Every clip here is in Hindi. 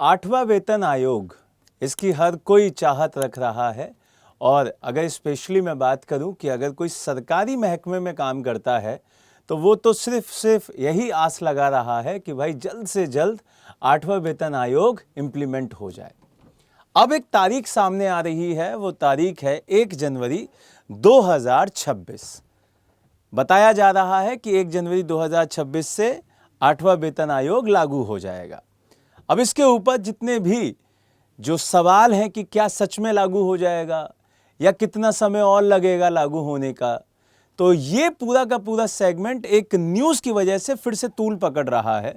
आठवां वेतन आयोग, इसकी हर कोई चाहत रख रहा है। और अगर स्पेशली मैं बात करूं कि अगर कोई सरकारी महकमे में काम करता है तो वो तो सिर्फ यही आस लगा रहा है कि भाई जल्द से जल्द आठवां वेतन आयोग इम्प्लीमेंट हो जाए। अब एक तारीख सामने आ रही है, वो तारीख है 1 जनवरी 2026। बताया जा रहा है कि 1 जनवरी 2026 से आठवां वेतन आयोग लागू हो जाएगा। अब इसके ऊपर जितने भी जो सवाल हैं कि क्या सच में लागू हो जाएगा या कितना समय और लगेगा लागू होने का, तो ये पूरा का पूरा सेगमेंट एक न्यूज़ की वजह से फिर से तूल पकड़ रहा है।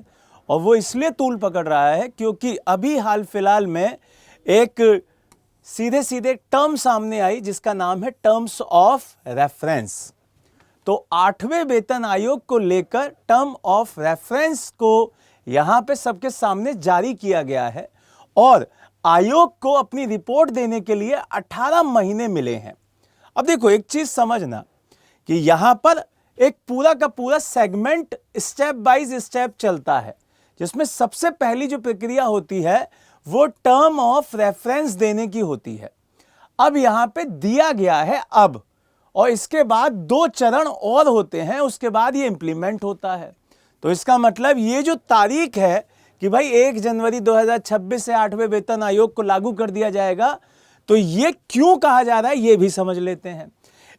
और वो इसलिए तूल पकड़ रहा है क्योंकि अभी हाल फिलहाल में एक सीधे सीधे टर्म सामने आई जिसका नाम है टर्म्स ऑफ रेफरेंस। तो आठवें वेतन आयोग को लेकर टर्म ऑफ रेफरेंस को यहां पे सबके सामने जारी किया गया है और आयोग को अपनी रिपोर्ट देने के लिए 18 महीने मिले हैं। अब देखो एक चीज समझना कि यहां पर एक पूरा का पूरा सेगमेंट स्टेप बाय स्टेप चलता है, जिसमें सबसे पहली जो प्रक्रिया होती है वो टर्म ऑफ रेफरेंस देने की होती है। अब यहां पे दिया गया है अब, और इसके बाद 2 चरण और होते हैं, उसके बाद ये इंप्लीमेंट होता है। तो इसका मतलब ये जो तारीख है कि भाई 1 जनवरी 2026 से आठवें वेतन आयोग को लागू कर दिया जाएगा, तो ये क्यों कहा जा रहा है ये भी समझ लेते हैं।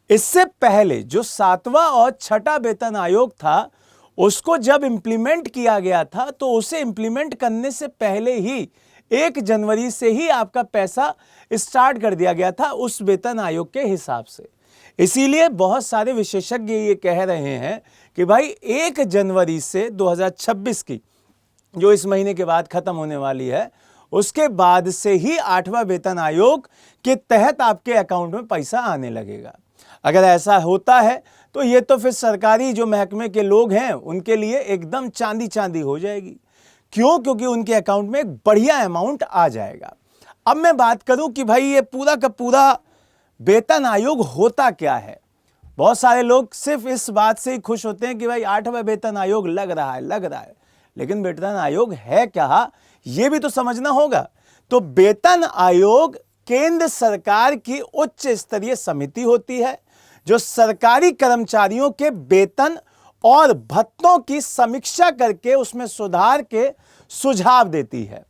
इससे पहले जो 7वां और 6ठा वेतन आयोग था उसको जब इंप्लीमेंट किया गया था तो उसे इंप्लीमेंट करने से पहले ही 1 जनवरी से ही आपका पैसा स्टार्ट कर दिया गया था उस वेतन आयोग के हिसाब से। इसीलिए बहुत सारे विशेषज्ञ ये कह रहे हैं कि भाई 1 जनवरी से 2026 की जो इस महीने के बाद खत्म होने वाली है उसके बाद से ही आठवां वेतन आयोग के तहत आपके अकाउंट में पैसा आने लगेगा। अगर ऐसा होता है तो ये तो फिर सरकारी जो महकमे के लोग हैं उनके लिए एकदम चांदी चांदी हो जाएगी। क्यों? क्योंकि उनके अकाउंट में एक बढ़िया अमाउंट आ जाएगा। अब मैं बात करूं कि भाई ये पूरा का पूरा वेतन आयोग होता क्या है। बहुत सारे लोग सिर्फ इस बात से ही खुश होते हैं कि भाई आठवां वेतन आयोग लग रहा है, लेकिन वेतन आयोग है क्या ये भी तो समझना होगा। तो वेतन आयोग केंद्र सरकार की उच्च स्तरीय समिति होती है जो सरकारी कर्मचारियों के वेतन और भत्तों की समीक्षा करके उसमें सुधार के सुझाव देती है।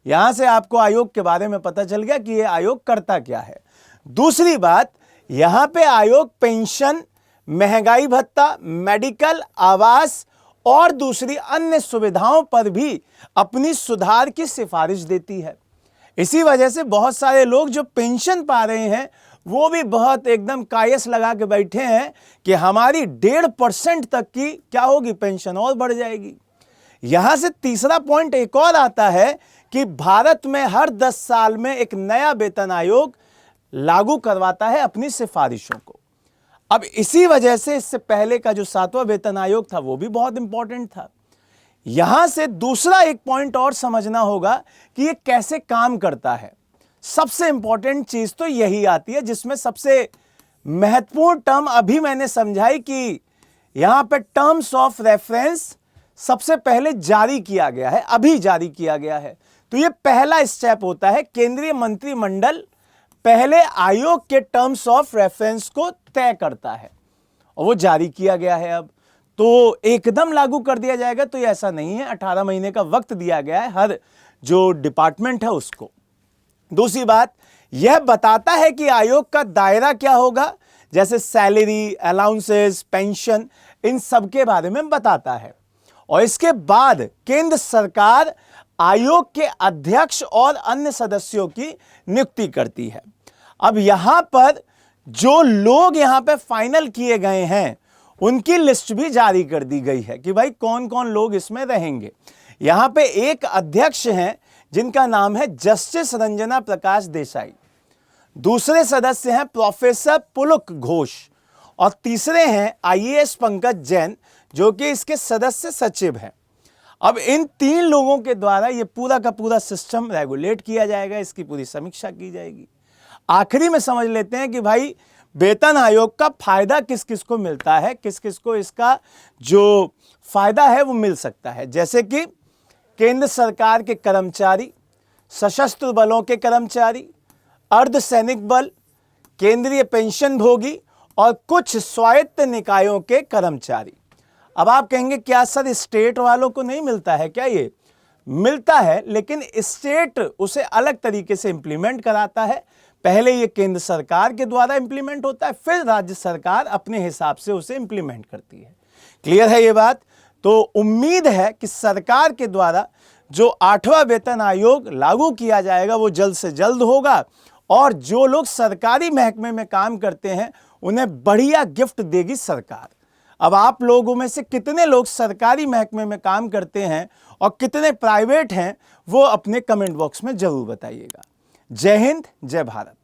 यहां से आपको आयोग के बारे में पता चल गया कि यह आयोग करता क्या है। दूसरी बात, यहां पे आयोग पेंशन, महंगाई भत्ता, मेडिकल, आवास और दूसरी अन्य सुविधाओं पर भी अपनी सुधार की सिफारिश देती है। इसी वजह से बहुत सारे लोग जो पेंशन पा रहे हैं वो भी बहुत एकदम कायस लगा के बैठे हैं कि हमारी 1.5% तक की क्या होगी पेंशन और बढ़ जाएगी। यहां से तीसरा पॉइंट एक और आता है कि भारत में हर 10 साल में एक नया वेतन आयोग लागू करवाता है अपनी सिफारिशों को। अब इसी वजह से इससे पहले का जो 7वां वेतन आयोग था वो भी बहुत इंपॉर्टेंट था। यहां से दूसरा एक पॉइंट और समझना होगा कि ये कैसे काम करता है। सबसे इंपॉर्टेंट चीज तो यही आती है जिसमें सबसे महत्वपूर्ण टर्म अभी मैंने समझाई कि यहां पे टर्म्स ऑफ रेफरेंस सबसे पहले जारी किया गया है, अभी जारी किया गया है। तो ये पहला स्टेप होता है, केंद्रीय मंत्रिमंडल पहले आयोग के टर्म्स ऑफ रेफरेंस को तय करता है और वो जारी किया गया है। अब तो एकदम लागू कर दिया जाएगा तो ये ऐसा नहीं है, 18 महीने का वक्त दिया गया है हर जो डिपार्टमेंट है उसको। दूसरी बात, यह बताता है कि आयोग का दायरा क्या होगा, जैसे सैलरी, अलाउंसेस, पेंशन, इन सब के बारे में बताता है। और इसके बाद केंद्र सरकार आयोग के अध्यक्ष और अन्य सदस्यों की नियुक्ति करती है। अब यहां पर जो लोग यहां पे फाइनल किए गए हैं उनकी लिस्ट भी जारी कर दी गई है कि भाई कौन कौन लोग इसमें रहेंगे। यहां पे एक अध्यक्ष हैं जिनका नाम है जस्टिस रंजना प्रकाश देसाई, दूसरे सदस्य हैं प्रोफेसर पुलक घोष और तीसरे हैं आईएएस पंकज जैन जो कि इसके सदस्य सचिव हैं। अब इन 3 लोगों के द्वारा ये पूरा का पूरा सिस्टम रेगुलेट किया जाएगा, इसकी पूरी समीक्षा की जाएगी। आखिरी में समझ लेते हैं कि भाई वेतन आयोग का फायदा किस किस को मिलता है, किस किस को इसका जो फायदा है वो मिल सकता है। जैसे कि केंद्र सरकार के कर्मचारी, सशस्त्र बलों के कर्मचारी, अर्धसैनिक बल, केंद्रीय पेंशन भोगी और कुछ स्वायत्त निकायों के कर्मचारी। अब आप कहेंगे क्या सर स्टेट वालों को नहीं मिलता है क्या? ये मिलता है, लेकिन स्टेट उसे अलग तरीके से इंप्लीमेंट कराता है। पहले ये केंद्र सरकार के द्वारा इंप्लीमेंट होता है, फिर राज्य सरकार अपने हिसाब से उसे इंप्लीमेंट करती है। क्लियर है ये बात? तो उम्मीद है कि सरकार के द्वारा जो 8वां वेतन आयोग लागू किया जाएगा वो जल्द से जल्द होगा, और जो लोग सरकारी महकमे में काम करते हैं उन्हें बढ़िया गिफ्ट देगी सरकार। अब आप लोगों में से कितने लोग सरकारी महकमे में काम करते हैं और कितने प्राइवेट हैं, वो अपने कमेंट बॉक्स में जरूर बताइएगा। जय हिंद, जय भारत।